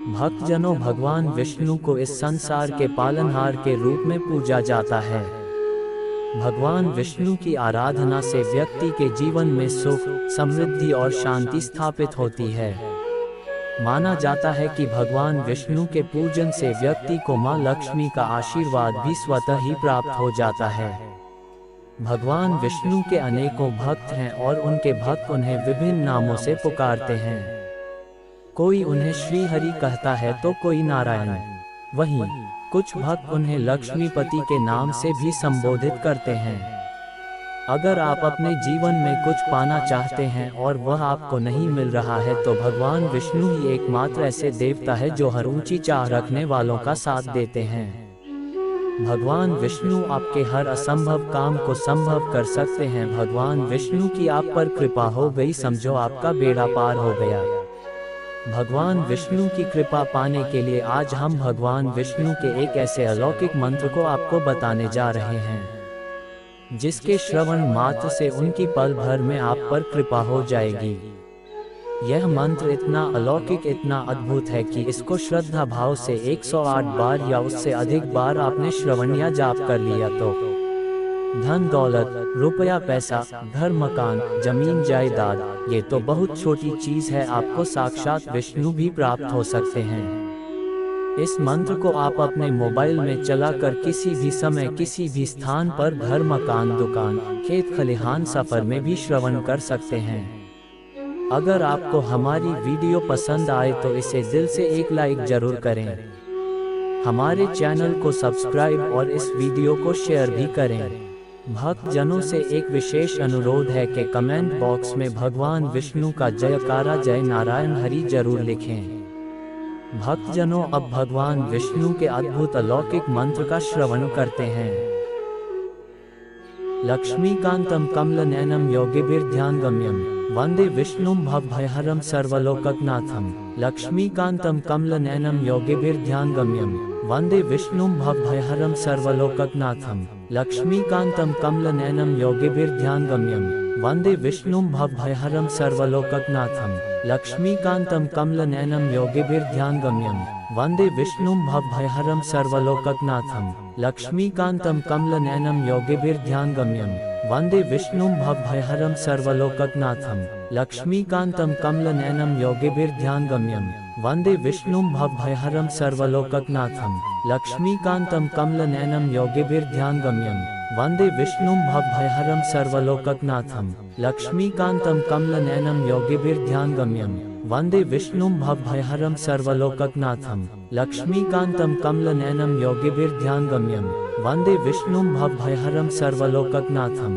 भक्तजनों, भगवान विष्णु को इस संसार के पालनहार के रूप में पूजा जाता है। भगवान विष्णु की आराधना से व्यक्ति के जीवन में सुख, समृद्धि और शांति स्थापित होती है। माना जाता है कि भगवान विष्णु के पूजन से व्यक्ति को मां लक्ष्मी का आशीर्वाद भी स्वतः ही प्राप्त हो जाता है। भगवान विष्णु के अनेकों भक्त हैं और उनके भक्त उन्हें विभिन्न नामों से पुकारते हैं। कोई उन्हें श्री हरि कहता है तो कोई नारायण। वहीं कुछ भक्त उन्हें लक्ष्मीपति के नाम से भी संबोधित करते हैं। अगर आप अपने जीवन में कुछ पाना चाहते हैं और वह आपको नहीं मिल रहा है तो भगवान विष्णु ही एकमात्र ऐसे देवता है जो हर ऊंची चाह रखने वालों का साथ देते हैं। भगवान विष्णु आपके हर असंभव काम को संभव कर सकते हैं। भगवान विष्णु की आप पर कृपा हो गई, समझो आपका बेड़ा पार हो गया। भगवान विष्णु की कृपा पाने के लिए आज हम भगवान विष्णु के एक ऐसे अलौकिक मंत्र को आपको बताने जा रहे हैं, जिसके श्रवण मात्र से उनकी पल भर में आप पर कृपा हो जाएगी। यह मंत्र इतना अलौकिक, इतना अद्भुत है कि इसको श्रद्धा भाव से 108 बार या उससे अधिक बार आपने श्रवण या जाप कर लिया तो धन दौलत, रुपया पैसा, घर मकान, जमीन जायदाद, ये तो बहुत छोटी चीज है, आपको साक्षात विष्णु भी प्राप्त हो सकते हैं। इस मंत्र को आप अपने मोबाइल में चलाकर किसी भी समय, किसी भी स्थान पर घर मकान, दुकान, खेत खलिहान, सफर में भी श्रवण कर सकते हैं। अगर आपको हमारी वीडियो पसंद आए तो इसे दिल से एक लाइक जरूर करें। हमारे चैनल को सब्सक्राइब और इस वीडियो को शेयर भी करें। भक्तजनों से एक विशेष अनुरोध है कि कमेंट बॉक्स में भगवान विष्णु का जयकारा, जय नारायण हरि जरूर लिखें। भक्तजनों, अब भगवान विष्णु के अद्भुत अलौकिक मंत्र का श्रवण करते हैं। लक्ष्मीकांतं कमलनयनं योगिभिर्ध्यानगम्यं वंदे विष्णुं भवभयहरं सर्वलोकनाथं। लक्ष्मीकांतं कमलनयनं योगिभिर्ध्यानगम्यं वंदे विष्णुं भवभयहरं सर्वलोकनाथं। लक्ष्मीकांतं कमलनयनं योगिभिर्ध्यानगम्यं वंदे विष्णुं भवभयहरं सर्वलोकनाथं। लक्ष्मीकांतं कमलनयनं योगिभिर्ध्यानगम्यं वंदे विष्णुं भवभयहरं सर्वलोकनाथं। लक्ष्मीकांतं कमलनयनं योगिभिर्ध्यानगम्यं वंदे विष्णुं भवभयहरं सर्वलोकनाथं। लक्ष्मीकांतं कमलनयनं योगिभिर्ध्यानगम्यं वंदे विष्णुं भवभयहरं सर्वलोकनाथं। लक्ष्मीकांतं कमलनयनं योगिभिर्ध्यानगम्यं वंदे विष्णुं भवभयहरं सर्वलोकनाथं। लक्ष्मीकांतं कमलनयनं योगिभिर्ध्यानगम्यं वंदे विष्णुं भवभयहरं सर्वलोकनाथं। लक्ष्मीकांतं कमलनयनं योगिभिर्ध्यानगम्यं वंदे विष्णुं भवभयहरं सर्वलोकनाथं।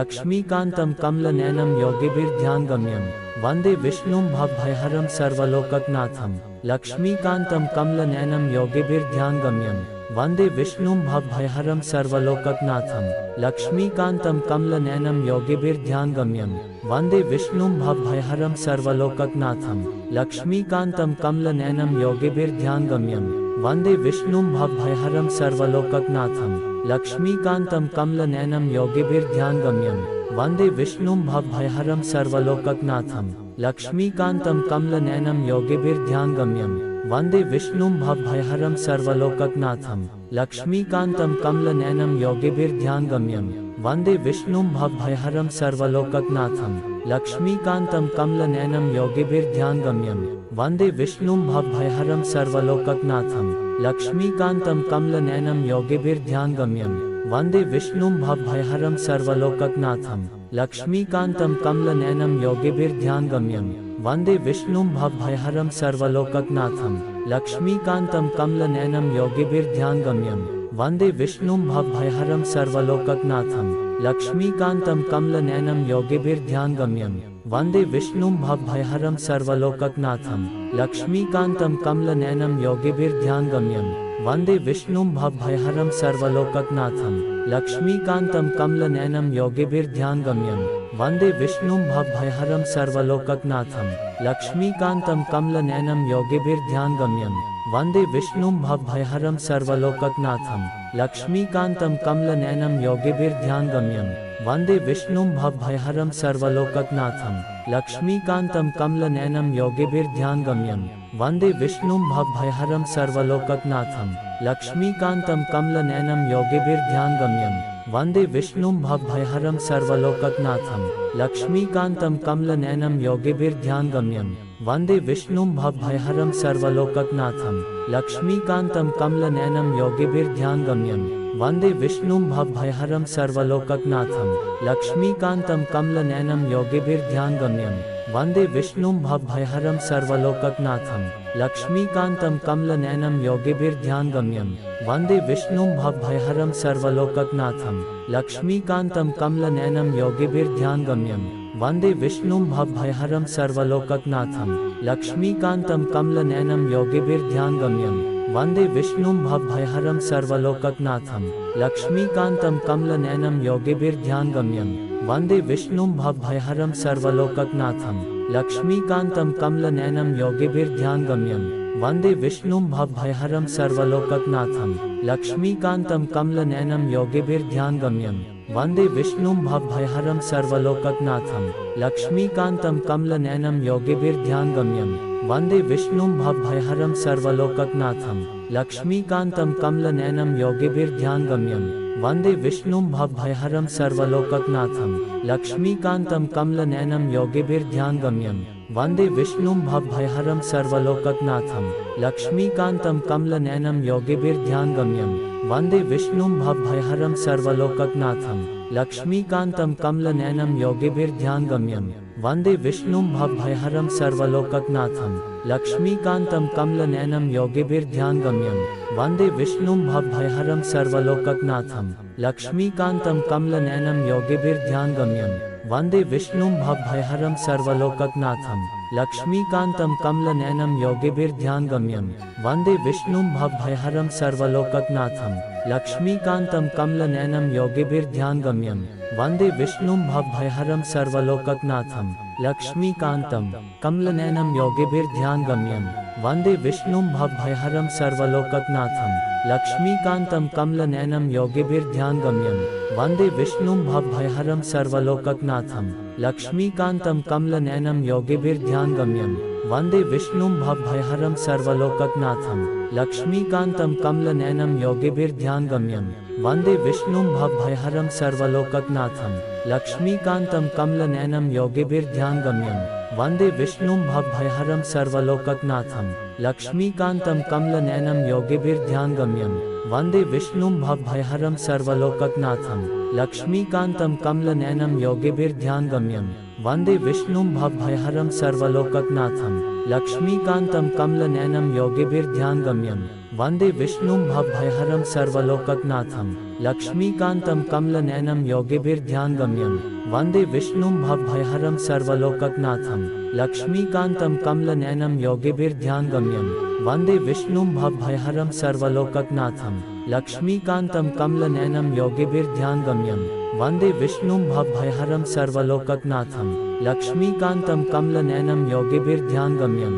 लक्ष्मीकांतं कमलनयनं योगिभिर्ध्यानगम्यं वंदे विष्णुं भवभयहरं सर्वलोकनाथं। लक्ष्मीकांतं कमलनयनं योगिभिर्ध्यानगम्यं वंदे विष्णुं भवभयहरं सर्वलोकनाथं। लक्ष्मीकांतं कमलनयनं योगिभिर्ध्यानगम्यं वंदे विष्णुं भवभयहरं सर्वलोकनाथं। लक्ष्मीकांतं कमलनयनं योगिभिर्ध्यानगम्यं वंदे विष्णुं भवभयहरं सर्वलोकनाथं। लक्ष्मीकांतं कमलनयनं योगिभिर्ध्यानगम्यं वंदे विष्णुं भवभयहरं सर्वलोकनाथं। लक्ष्मीकांतं कमलनयनं योगिभिर्ध्यानगम्यं वंदे विष्णुं भवभयहरं सर्वलोकनाथं। लक्ष्मीकांतं कमलनयनं योगिभिर्ध्यानगम्यं वंदे विष्णुं भवभयहरं सर्वलोकनाथं। लक्ष्मीकांतं कमलनयनं योगिभिर्ध्यानगम्यं वंदे विष्णुं भवभयहरं सर्वलोकनाथं। लक्ष्मीकांतं कमलनयनं योगिभिर्ध्यानगम्यं वंदे विष्णुं भवभयहरं सर्वलोकनाथं। लक्ष्मीकांतं कमलनयनं योगिभिर्ध्यानगम्यं वंदे विष्णुं भवभयहरं सर्वलोकनाथं। लक्ष्मीकांतं कमलनयनं योगिभिर्ध्यानगम्यं वंदे विष्णुं भवभयहरं सर्वलोकनाथं। लक्ष्मीकांतं कमलनयनं योगिभिर्ध्यानगम्यं वंदे विष्णुं भवभयहरं सर्वलोकनाथं। लक्ष्मीकांतं कमलनयनं योगिभिर्ध्यानगम्यं वंदे विष्णुं भवभयहरं सर्वलोकनाथं। लक्ष्मीकांतं कमलनयनं योगिभिर्ध्यानगम्यं वंदे विष्णुं भवभयहरं सर्वलोकनाथं। लक्ष्मीकांतं कमलनयनं योगिभिर्ध्यानगम्यं वंदे विष्णुं भवभयहरं सर्वलोकनाथं। लक्ष्मीकांतं कमलनयनं योगिभिर्ध्यानगम्यं वंदे विष्णुं भवभयहरं सर्वलोकनाथं। लक्ष्मीकान्तं कमलनयनं योगिभिर्ध्यानगम्यं वन्दे विष्णुं भवभयहरं सर्वलोकनाथं लक्ष्मीकान्तं कमलनयनं योगिभिर्ध्यानगम्यं वन्दे विष्णुं भवभयहरं सर्वलोकनाथं लक्ष्मीकान्तं कमलनयनं योगिभिर्ध्यानगम्यं वन्दे विष्णुं भवभयहरं सर्वलोकनाथं लक्ष्मीकान्तं कमलनयनं योगिभिर्ध्यानगम्यं वन्दे विष्णुं भवभयहरं सर्वलोकनाथं लक्ष्मीकान्तं कमलनयनं योगिभिर्ध्यानगम्यं वन्दे विष्णुं भवभयहरं सर्वलोकनाथं लक्ष्मीकान्तं कमलनयनं योगिभिर्ध्यानगम्यं वन्दे विष्णुं भवभयहरं सर्वलोकनाथं लक्ष्मीकान्तं कमलनयनं योगिभिर्ध्यानगम्यं वन्दे विष्णुं भवभयहरं सर्वलोकनाथं लक्ष्मीकान्तं कमलनयनं योगिभिर्ध्यानगम्यं वन्दे विष्णुं भवभयहरं सर्वलोकनाथं लक्ष्मीकान्तं कमलनयनं योगिभिर्ध्यानगम्यं वन्दे विष्णुं भवभयहरं सर्वलोकनाथं लक्ष्मीकान्तं कमलनयनं योगिभिर्ध्यानगम्यं वन्दे विष्णुं भवभयहरं सर्वलोकनाथं लक्ष्मीकान्तं कमलनयनं योगिभिर्ध्यानगम्यं वन्दे विष्णुं भवभयहरं सर्वलोकनाथं लक्ष्मीकान्तं कमलनयनं योगिभिर्ध्यानगम्यं वन्दे विष्णुं भवभयहरं सर्वलोकनाथं लक्ष्मीकान्तं कमलनयनं योगिभिर्ध्यानगम्यं वन्दे विष्णुं भवभयहरं सर्वलोकनाथं लक्ष्मीकान्तं कमलनयनं योगिभिर्ध्यानगम्यं वन्दे विष्णुं भवभयहरं सर्वलोकनाथं लक्ष्मीकान्तं कमलनयनं योगिभिर्ध्यानगम्यं वन्दे विष्णुं भवभयहरं सर्वलोकनाथं लक्ष्मीकान्तं कमलनयनं योगिभिर्ध्यानगम्यं वन्दे विष्णुं भवभयहरं सर्वलोकनाथं लक्ष्मीकान्तं कमलनयनं योगिभिर्ध्यानगम्यं वन्दे विष्णुं भवभयहरं सर्वलोकनाथं लक्ष्मीकान्तं कमलनयनं योगिभिर्ध्यानगम्यं वन्दे विष्णुं भवभयहरं सर्वलोकनाथं लक्ष्मीकान्तं कमलनयनं योगिभिर्ध्यानगम्यं वन्दे विष्णुं भवभयहरं सर्वलोकनाथं लक्ष्मीकान्तं कमलनयनं योगिभिर्ध्यानगम्यं वन्दे विष्णुं भवभयहरं सर्वलोकनाथं लक्ष्मीकान्तं कमलनयनं योगिभिर्ध्यानगम्यं वन्दे विष्णुं भवभयहरं सर्वलोकनाथं लक्ष्मीकान्तं कमलनयनं योगिभिर्ध्यानगम्यं वन्दे विष्णुं भवभयहरं सर्वलोकनाथं लक्ष्मीकान्तं कमलनयनं योगिभिर्ध्यानगम्यं वन्दे विष्णुं भवभयहरं सर्वलोकनाथं लक्ष्मीकान्तं कमलनयनं योगिभिर्ध्यानगम्यं वन्दे विष्णुं भवभयहरं सर्वलोकनाथं लक्ष्मीकान्तं कमलनयनं योगिभिर्ध्यानगम्यं वन्दे विष्णुं भवभयहरं सर्वलोकनाथं लक्ष्मीकान्तं कमलनयनं योगिभिर्ध्यानगम्यं वन्दे विष्णुं भवभयहरं सर्वलोकनाथं लक्ष्मीकान्तं कमलनयनं योगिभिर्ध्यानगम्यं वन्दे विष्णुं भवभयहरं सर्वलोकनाथं लक्ष्मीकान्तं कमलनयनं योगिभिर्ध्यानगम्यं वन्दे विष्णुं भवभयहरं सर्वलोकनाथं लक्ष्मीकान्तं कमलनयनं योगिभिर्ध्यानगम्यं वन्दे विष्णुं भवभयहरं सर्वलोकनाथं लक्ष्मीकान्तं कमलनयनं योगिभिर्ध्यानगम्यं वन्दे विष्णुं भवभयहरं सर्वलोकनाथं लक्ष्मीकान्तं कमलनयनं योगिभिर्ध्यानगम्यं वन्दे विष्णुं भवभयहरं सर्वलोकनाथं लक्ष्मीकान्तं कमलनयनं योगिभिर्ध्यानगम्यं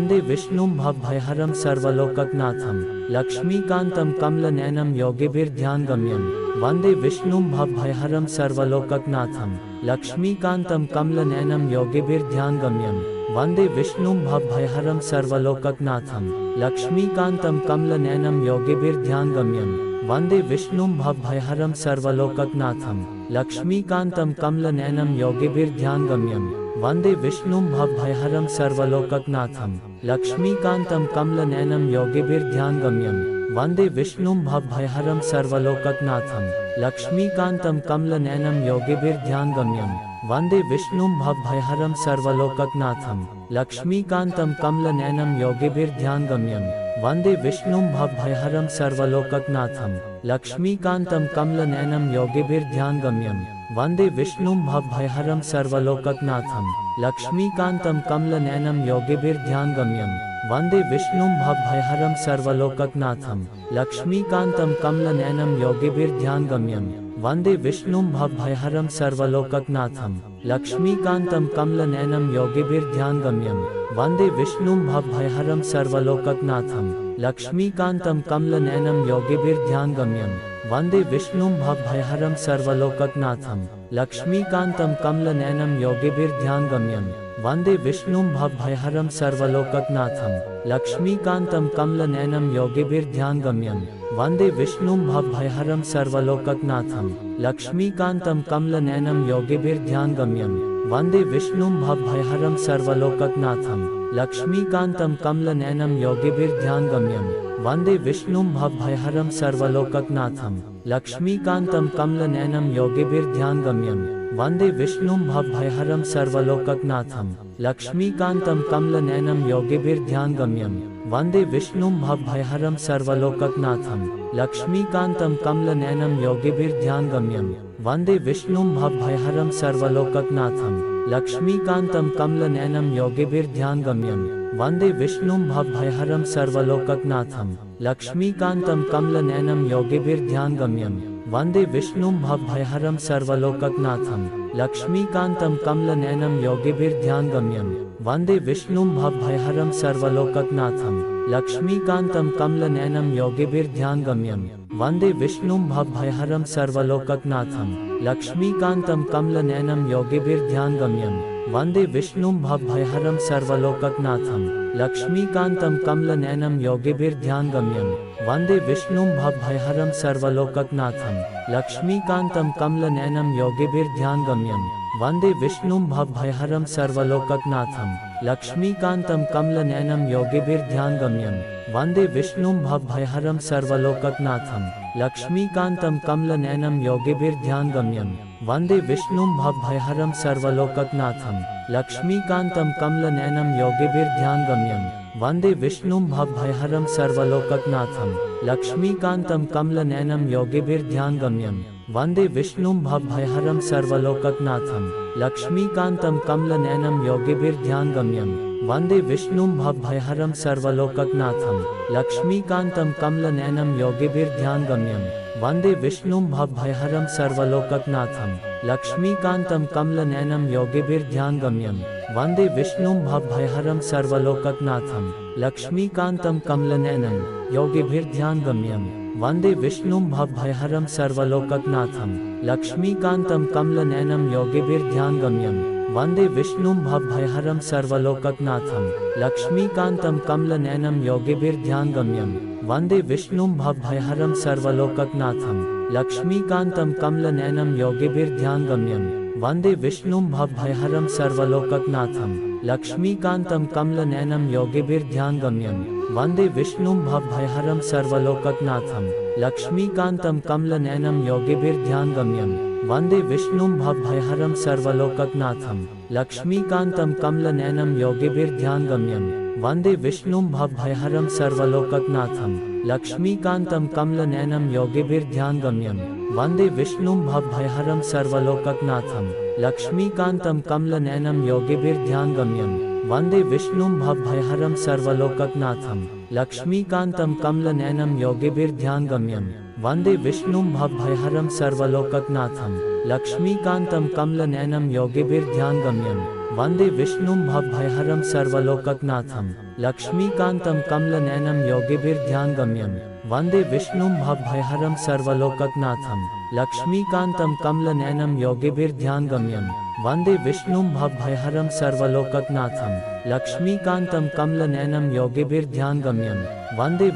वन्दे विष्णुं भवभयहरं सर्वलोकनाथं लक्ष्मीकान्तं कमलनयनं योगिभिर्ध्यानगम्यं वन्दे विष्णुं भवभयहरं सर्वलोकनाथं लक्ष्मीकान्तं कमलनयनं योगिभिर्ध्यानगम्यं वन्दे विष्णुं भवभयहरं सर्वलोकनाथं लक्ष्मीकान्तं कमलनयनं योगिभिर्ध्यानगम्यं वन्दे विष्णुं भवभयहरं सर्वलोकनाथं लक्ष्मीकान्तं कमलनयनं योगिभिर्ध्यानगम्यं वन्दे विष्णुं भवभयहरं सर्वलोकनाथं लक्ष्मीकान्तं कमलनयनं योगिभिर्ध्यानगम्यं वन्दे विष्णुं भवभयहरं सर्वलोकनाथं लक्ष्मीकान्तं कमलनयनं योगिभिर्ध्यानगम्यं वन्दे विष्णुं भवभयहरं सर्वलोकनाथं लक्ष्मीकान्तं कमलनयनं योगिभिर्ध्यानगम्यं वन्दे विष्णुं भवभयहरं सर्वलोकनाथं लक्ष्मीकान्तं कमलनयनं योगिभिर्ध्यानगम्यं वन्दे विष्णुं भवभयहरं सर्वलोकनाथं लक्ष्मीकान्तं कमलनयनं योगिभिर्ध्यानगम्यं वन्दे विष्णुं भवभयहरं सर्वलोकनाथं लक्ष्मीकान्तं कमलनयनं योगिभिर्ध्यानगम्यं वन्दे विष्णुं भवभयहरं सर्वलोकनाथं लक्ष्मीकान्तं कमलनयनं योगिभिर्ध्यानगम्यं वन्दे विष्णुं भवभयहरं सर्वलोकनाथं लक्ष्मीकान्तं कमलनयनं योगिभिर्ध्यानगम्यं वन्दे विष्णुं भवभयहरं सर्वलोकनाथं लक्ष्मीकान्तं कमलनयनं योगिभिर्ध्यानगम्यं वन्दे विष्णुं भवभयहरं सर्वलोकनाथं। लक्ष्मीकान्तं कमलनयनं योगिभिर्ध्यानगम्यं वन्दे विष्णुं भवभयहरं सर्वलोकनाथं। लक्ष्मीकान्तं कमलनयनं योगिभिर्ध्यानगम्यं वन्दे विष्णुं भवभयहरं सर्वलोकनाथं। लक्ष्मीकान्तं कमलनयनं योगिभिर्ध्यानगम्यं वन्दे विष्णुं भवभयहरं सर्वलोकनाथं। लक्ष्मीकान्तं कमलनयनं योगिभिर्ध्यानगम्यं वन्दे विष्णुं भवभयहरं सर्वलोकनाथं। लक्ष्मीकान्तं कमलनयनं योगिभिर्ध्यानगम्यं वन्दे विष्णुं भवभयहरं सर्वलोकनाथं। लक्ष्मीकान्तं कमलनयनं योगिभिर्ध्यानगम्यं वन्दे विष्णुं भवभयहरं सर्वलोकनाथं। लक्ष्मीकान्तं कमलनयनं योगिभिर्ध्यानगम्यं वन्दे विष्णुं भवभयहरं सर्वलोकनाथं। लक्ष्मीकान्तं कमलनयनं योगिभिर्ध्यानगम्यं वन्दे विष्णुं भवभयहरं सर्वलोकनाथं। लक्ष्मीकान्तं कमलनयनं योगिभिर्ध्यानगम्यं वन्दे विष्णुं भवभयहरं सर्वलोकनाथं। लक्ष्मीकान्तं कमलनयनं योगिभिर्ध्यानगम्यं वन्दे विष्णुं भवभयहरं सर्वलोकनाथं। लक्ष्मीकान्तं कमलनयनं योगिभिर्ध्यानगम्यं वन्दे विष्णुं भवभयहरं सर्वलोकनाथं। लक्ष्मीकान्तं कमलनयनं योगिभिर्ध्यानगम्यं वन्दे विष्णुं भवभयहरं सर्वलोकनाथं। लक्ष्मीकान्तं कमलनयनं योगिभिर्ध्यानगम्यं वन्दे विष्णुं भवभयहरं सर्वलोकनाथं। लक्ष्मीकान्तं कमलनयनं योगिभिर्ध्यानगम्यं वन्दे विष्णुं भवभयहरं सर्वलोकनाथं। लक्ष्मीकान्तं कमलनयनं योगिभिर्ध्यानगम्यं वन्दे विष्णुं भवभयहरं सर्वलोकनाथं। लक्ष्मीकान्तं कमलनयनं योगिभिर्ध्यानगम्यं वन्दे विष्णुं भवभयहरं सर्वलोकनाथं। लक्ष्मीकान्तं कमलनयनं योगिभिर्ध्यानगम्यं वन्दे विष्णुं भवभयहरं सर्वलोकनाथं। लक्ष्मीकान्तं कमलनयनं योगिभिर्ध्यानगम्यं वन्दे विष्णुं भवभयहरं सर्वलोकनाथं। लक्ष्मीकान्तं कमलनयनं योगिभिर्ध्यानगम्यं वन्दे विष्णुं भवभयहरं सर्वलोकनाथं। लक्ष्मीकान्तं कमलनयनं योगिभिर्ध्यानगम्यं वन्दे विष्णुं भवभयहरं सर्वलोकनाथं। लक्ष्मीकान्तं कमलनयनं योगिभिर्ध्यानगम्यं वन्दे विष्णुं भवभयहरं सर्वलोकनाथं। लक्ष्मीकान्तं कमलनयनं योगिभिर्ध्यानगम्यं वन्दे विष्णुं भवभयहरं सर्वलोकनाथं। लक्ष्मीकान्तं कमलनयनं योगिभिर्ध्यानगम्यं वन्दे विष्णुं भवभयहरं सर्वलोकनाथं। लक्ष्मीकान्तं कमलनयनं योगिभिर्ध्यानगम्यं वन्दे विष्णुं भवभयहरं सर्वलोकनाथं। लक्ष्मीकान्तं कमलनयनं योगिभिर्ध्यानगम्यं वन्दे विष्णुं भवभयहरं सर्वलोकनाथं। लक्ष्मीकान्तं कमलनयनं योगिभिर्ध्यानगम्यं वन्दे विष्णुं भवभयहरं सर्वलोकनाथं। लक्ष्मीकान्तं कमलनयनं योगिभिर्ध्यानगम्यं वन्दे विष्णुं भवभयहरं सर्वलोकनाथं। लक्ष्मीकान्तं कमलनयनं योगिभिर्ध्यानगम्यं वन्दे विष्णुं भवभयहरं सर्वलोकनाथं। लक्ष्मीकान्तं कमलनयनं योगिभिर्ध्यानगम्यं वन्दे विष्णुं भवभयहरं सर्वलोकनाथं। लक्ष्मीकान्तं कमलनयनं योगिभिर्ध्यानगम्यं वन्दे विष्णुं भवभयहरं सर्वलोकनाथं। लक्ष्मीकान्तं कमलनयनं योगिभिर्ध्यानगम्यं वन्दे विष्णुं भवभयहरं सर्वलोकनाथं। लक्ष्मीकान्तं कमलनयनं योगिभिर्ध्यानगम्यं वन्दे विष्णुं भवभयहरं सर्वलोकनाथं। लक्ष्मीकान्तं कमलनयनं योगिभिर्ध्यानगम्यं वन्दे विष्णुं भवभयहरं सर्वलोकनाथं। लक्ष्मीकान्तं कमलनयनं योगिभिर्ध्यानगम्यं वन्दे विष्णुं भवभयहरं सर्वलोकनाथं। लक्ष्मीकान्तं कमलनयनं योगिभिर्ध्यानगम्यं वन्दे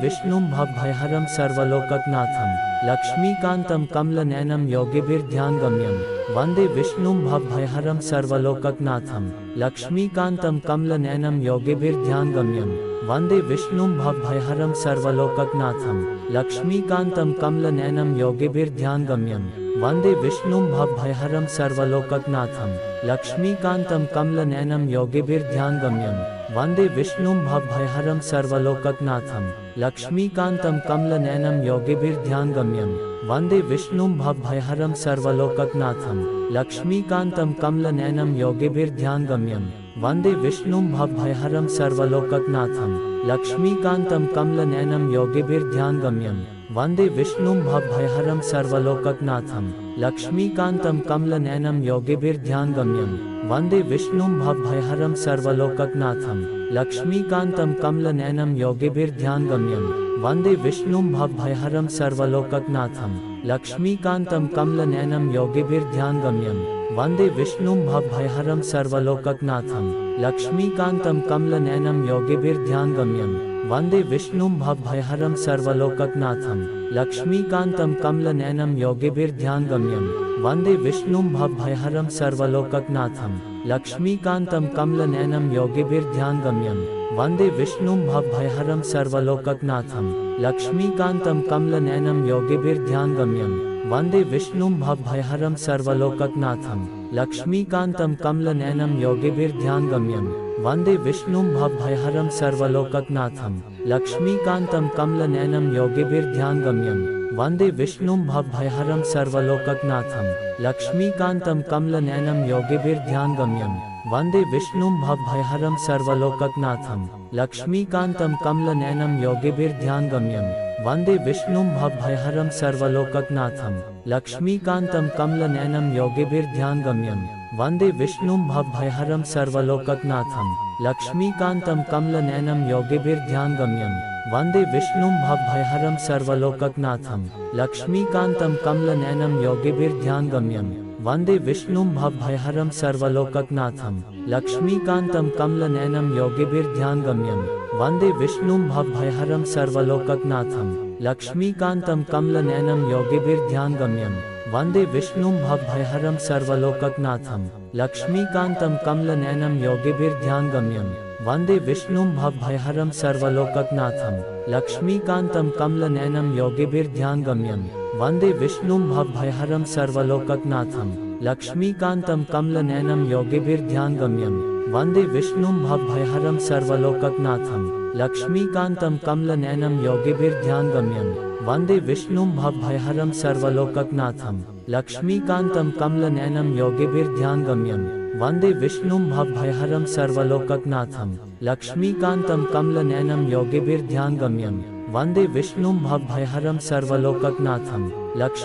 विष्णुं भवभयहरं सर्वलोकनाथं। लक्ष्मीकान्तं कमलनयनं योगिभिर्ध्यानगम्यं वन्दे विष्णुं भवभयहरं सर्वलोकनाथं। लक्ष्मीकान्तं कमलनयनं योगिभिर्ध्यानगम्यं वन्दे विष्णुं भवभयहरं सर्वलोकनाथं। लक्ष्मीकान्तं कमलनयनं योगिभिर्ध्यानगम्यं वन्दे विष्णुं भवभयहरं सर्वलोकनाथं। लक्ष्मीकान्तं कमलनयनं योगिभिर्ध्यानगम्यं वन्दे विष्णुं भवभयहरं सर्वलोकनाथं। लक्ष्मीकान्तं कमलनयनं योगिभिर्ध्यानगम्यं वन्दे विष्णुं भवभयहरं सर्वलोकनाथं। लक्ष्मीकान्तं कमलनयनं योगिभिर्ध्यानगम्यं वन्दे विष्णुं भवभयहरं सर्वलोकनाथं। लक्ष्मीकान्तं कमलनयनं योगिभिर्ध्यानगम्यं वन्दे विष्णुं भवभयहरं सर्वलोकनाथं। लक्ष्मीकान्तं कमलनयनं योगिभिर्ध्यानगम्यं वन्दे विष्णुं भवभयहरं सर्वलोकनाथं लक्ष्मीकान्तं कमलनयनं योगिभिर्ध्यानगम्यं वन्दे विष्णुं भवभयहरं सर्वलोकनाथं लक्ष्मीकान्तं कमलनयनं योगिभिर्ध्यानगम्यं वन्दे विष्णुं भवभयहरं सर्वलोकनाथं लक्ष्मीकान्तं कमलनयनं योगिभिर्ध्यानगम्यं वन्दे विष्णुं भवभयहरं सर्वलोकनाथं लक्ष्मीकान्तं कमलनयनं योगिभिर्ध्यानगम्यं वन्दे विष्णुं भवभयहरं सर्वलोकनाथं लक्ष्मीकान्तं कमलनयनं योगिभिर्ध्यानगम्यं वन्दे विष्णुं भवभयहरं सर्वलोकनाथं लक्ष्मीकान्तं कमलनयनं योगिभिर्ध्यानगम्यं वन्दे विष्णुं भवभयहरं सर्वलोकनाथं लक्ष्मीकान्तं कमलनयनं योगिभिर्ध्यानगम्यं वन्दे विष्णुं भवभयहरं सर्वलोकनाथं लक्ष्मीकान्तं कमलनयनं योगिभिर्ध्यानगम्यं वन्दे विष्णुं भवभयहरं सर्वलोकनाथं लक्ष्मीकान्तं कमलनयनं योगिभिर्ध्यानगम्यं वन्दे विष्णुं भवभयहरं सर्वलोकनाथं लक्ष्मीकान्तं कमलनयनं योगिभिर्ध्यानगम्यं वन्दे विष्णुं भवभयहरं सर्वलोकनाथं लक्ष्मीकान्तं कमलनयनं योगिभिर्ध्यानगम्यं वन्दे विष्णुं भवभयहरं सर्वलोकनाथं लक्ष्मीकान्तं कमलनयनं योगिभिर्ध्यानगम्यं वन्दे विष्णुं भवभयहरं सर्वलोकनाथं लक्ष्मीकान्तं कमलनयनं योगिभिर्ध्यानगम्यं वन्दे विष्णुं भवभयहरं सर्वलोकनाथं लक्ष्मीकान्तं कमलनयनं योगिभिर्ध्यानगम्यं वन्दे विष्णुं भवभयहरं सर्वलोकनाथं लक्ष्मीकान्तं कमलनयनं योगिभिर्ध्यानगम्यं वन्दे विष्णुं भवभयहरं सर्वलोकनाथं लक्ष्मीकान्तं कमलनयनं योगिभिर्ध्यानगम्यं वन्दे विष्णुं भवभयहरं सर्वलोकनाथं लक्ष्मीकान्तं कमलनयनं योगिभिर्ध्यानगम्यं वन्दे विष्णुं भवभयहरं सर्वलोकनाथं लक्ष्मीकान्तं कमलनयनं योगिभिर्ध्यानगम्यं वन्दे विष्णुं भवभयहरं सर्वलोकनाथं लक्ष्मीकान्तं कमलनयनं योगिभिर्ध्यानगम्यं वन्दे विष्णुं भवभयहरं सर्वलोकनाथं लक्ष्मीकान्तं कमलनयनं योगिभिर्ध्यानगम्यं वन्दे विष्णुं भवभयहरं सर्वलोकनाथं लक्ष्मीकान्तं कमलनयनं योगिभिर्ध्यानगम्यं वन्दे विष्णुं भवभयहरं सर्वलोकनाथं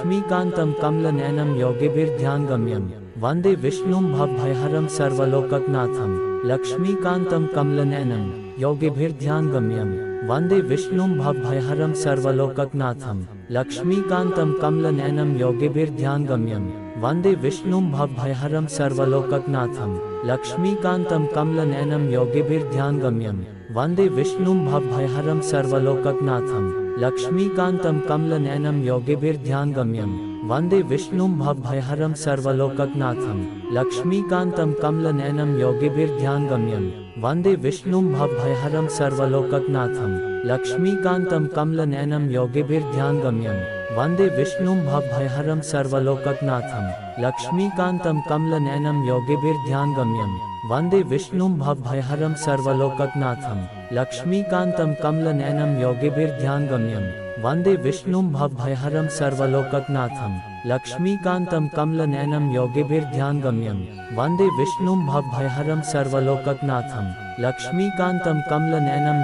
लक्ष्मीकान्तं कमलनयनं योगिभिर्ध्यानगम्यं वन्दे विष्णुं भवभयहरं सर्वलोकनाथं लक्ष्मीकान्तं कमलनयनं योगिभिर्ध्यानगम्यं वन्दे विष्णुं भवभयहरं सर्वलोकनाथं लक्ष्मीकान्तं कमलनयनं योगिभिर्ध्यानगम्यं वन्दे विष्णुं भवभयहरं सर्वलोकनाथं लक्ष्मीकान्तं कमलनयनं योगिभिर्ध्यानगम्यं वन्दे विष्णुं भवभयहरं सर्वलोकनाथं लक्ष्मीकान्तं कमलनयनं योगिभिर्ध्यानगम्यं वन्दे विष्णुं भवभयहरं सर्वलोकनाथं लक्ष्मीकान्तं कमलनयनं योगिभिर्ध्यानगम्यं वन्दे विष्णुं भवभयहरं सर्वलोकनाथं लक्ष्मीकान्तं कमलनयनं योगिभिर्ध्यानगम्यं वन्दे विष्णुं भवभयहरं सर्वलोकनाथं लक्ष्मीकान्तं कमलनयनं योगिभिर्ध्यानगम्यं वन्दे विष्णुं भवभयहरं सर्वलोकनाथं लक्ष्मीकान्तं कमलनयनं योगिभिर्ध्यानगम्यं वन्दे विष्णुं भवभयहरं सर्वलोकनाथं लक्ष्मीकान्तं कमलनयनं योगिभिर्ध्यानगम्यं वन्दे विष्णुं भवभयहरं सर्वलोकनाथं लक्ष्मीकान्तं कमलनयनं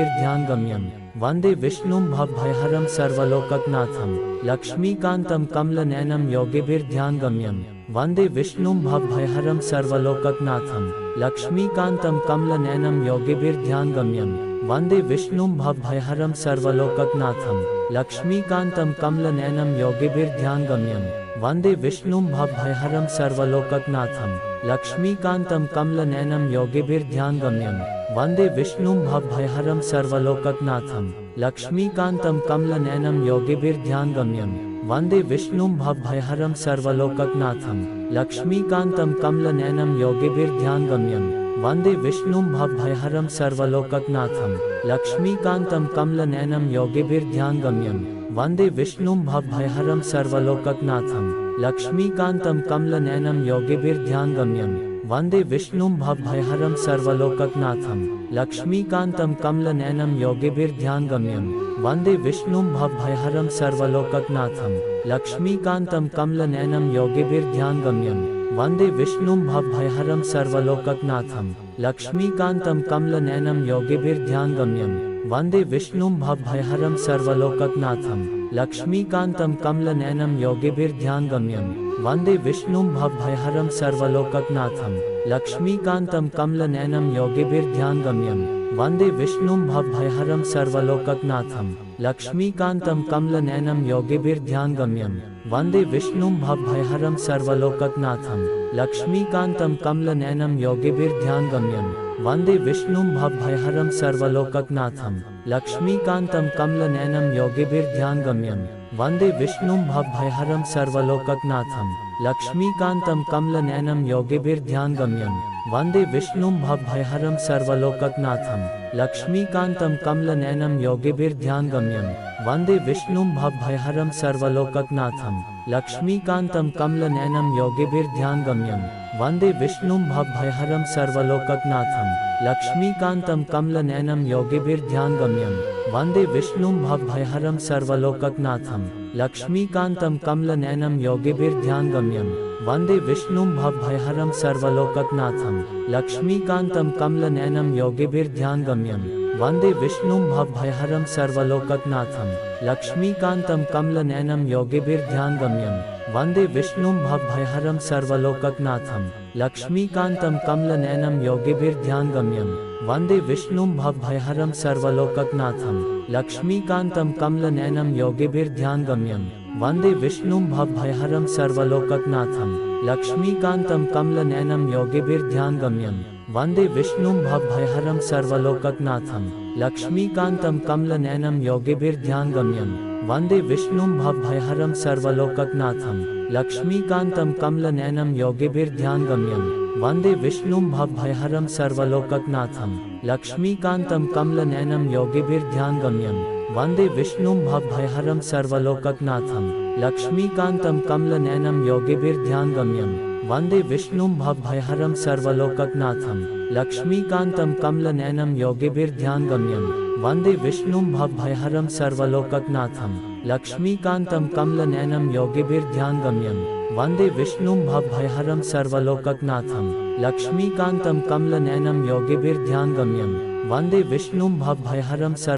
योगिभिर्ध्यानगम्यं वन्दे विष्णुं भवभयहरं सर्वलोकनाथं लक्ष्मीकान्तं कमलनयनं योगिभिर्ध्यानगम्यं वन्दे विष्णुं भवभयहरं सर्वलोकनाथं लक्ष्मीकान्तं कमलनयनं योगिभिर्ध्यानगम्यं वन्दे विष्णुं भवभयहरं सर्वलोकनाथं लक्ष्मीकान्तं कमलनयनं योगिभिर्ध्यानगम्यं वन्दे विष्णुं भवभयहरं सर्वलोकनाथं लक्ष्मीकान्तं कमलनयनं योगिभिर्ध्यानगम्यं वन्दे विष्णुं भवभयहरं सर्वलोकनाथं लक्ष्मीकान्तं कमलनयनं योगिभिर्ध्यानगम्यं वन्दे विष्णुं भवभयहरं सर्वलोकनाथं लक्ष्मीकान्तं कमलनयनं योगिभिर्ध्यानगम्यं वन्दे विष्णुं भवभयहरं सर्वलोकनाथं लक्ष्मीकान्तं कमलनयनं योगिभिर्ध्यानगम्यं वन्दे विष्णुं भवभयहरं सर्वलोकनाथं लक्ष्मीकान्तं कमलनयनं योगिभिर्ध्यानगम्यं वन्दे विष्णुं भवभयहरं सर्वलोकनाथं लक्ष्मीकान्तं कमलनयनं योगिभिर्ध्यानगम्यं वन्दे विष्णुं भवभयहरं सर्वलोकनाथं लक्ष्मीकान्तं कमलनयनं योगिभिर्ध्यानगम्यं वन्दे विष्णुं भवभयहरं सर्वलोकनाथं लक्ष्मीकान्तं कमलनयनं योगिभिर्ध्यानगम्यं वन्दे विष्णुं भवभयहरं सर्वलोकनाथं लक्ष्मीकान्तं कमलनयनं योगिभिर्ध्यानगम्यं वन्दे विष्णुं भवभयहरं सर्वलोकनाथं लक्ष्मीकान्तं कमलनयनं योगिभिर्ध्यानगम्यं वन्दे विष्णुं भवभयहरं सर्वलोकनाथं लक्ष्मीकान्तं कमलनयनं योगिभिर्ध्यानगम्यं वन्दे विष्णुं भवभयहरं सर्वलोकनाथं लक्ष्मीकान्तं कमलनयनं योगिभिर्ध्यानगम्यं वन्दे विष्णुं भवभयहरं सर्वलोकनाथं लक्ष्मीकान्तं कमलनयनं योगिभिर्ध्यानगम्यं वन्दे विष्णुं भवभयहरं सर्वलोकनाथं लक्ष्मीकान्तं कमलनयनं योगिभिर्ध्यानगम्यं वन्दे विष्णुं भवभयहरं सर्वलोकनाथं लक्ष्मीकान्तं कमलनयनं योगिभिर्ध्यानगम्यं वन्दे विष्णुं भवभयहरं सर्वलोकनाथं लक्ष्मीकान्तं कमलनयनं योगिभिर्ध्यानगम्यं वन्दे विष्णुं भवभयहरं सर्वलोकनाथं लक्ष्मीकान्तं कमलनयनं योगिभिर्ध्यानगम्यं वन्दे विष्णुं भवभयहरं सर्वलोकनाथं लक्ष्मीकान्तं कमलनयनं योगिभिर्ध्यानगम्यं वन्दे विष्णुं भवभयहरं सर्वलोकनाथं लक्ष्मीकान्तं कमलनयनं योगिभिर्ध्यानगम्यं वन्दे विष्णुं भवभयहरं सर्वलोकनाथं लक्ष्मीकान्तं कमलनयनं योगिभिर्ध्यानगम्यं वन्दे विष्णुं भवभयहरं सर्वलोकनाथं लक्ष्मीकान्तं कमलनयनं योगिभिर्ध्यानगम्यं वन्दे विष्णुं भवभयहरं सर्वलोकनाथं लक्ष्मीकान्तं कमलनयनं योगिभिर्ध्यानगम्यं वन्दे विष्णुं भवभयहरं सर्वलोकनाथं लक्ष्मीकान्तं कमलनयनं योगिभिर्ध्यानगम्यं वन्दे विष्णुं भवभयहरं सर्वलोकनाथं लक्ष्मीकान्तं कमलनयनं योगिभिर्ध्यानगम्यं वन्दे विष्णुं भवभयहरं सर्वलोकनाथं लक्ष्मीकान्तं कमलनयनं योगिभिर्ध्यानगम्यं वन्दे विष्णुं भवभयहरं सर्वलोकनाथं लक्ष्मीकान्तं कमलनयनं योगिभिर्ध्यानगम्यं वन्दे विष्णुं भवभयहरं सर्वलोकनाथं लक्ष्मीकान्तं कमलनयनं योगिभिर्ध्यानगम्यं वन्दे विष्णुं भवभयहरं सर्वलोकनाथं लक्ष्मीकान्तं कमलनयनं योगिभिर्ध्यानगम्यं वन्दे विष्णुं भवभयहरं सर्वलोकनाथं लक्ष्मीकान्तं कमलनयनं योगिभिर्ध्यानगम्यं वन्दे विष्णुं भवभयहरं सर्वलोकनाथं लक्ष्मीकान्तं कमलनयनं योगिभिर्ध्यानगम्यं वन्दे विष्णुं भवभयहरं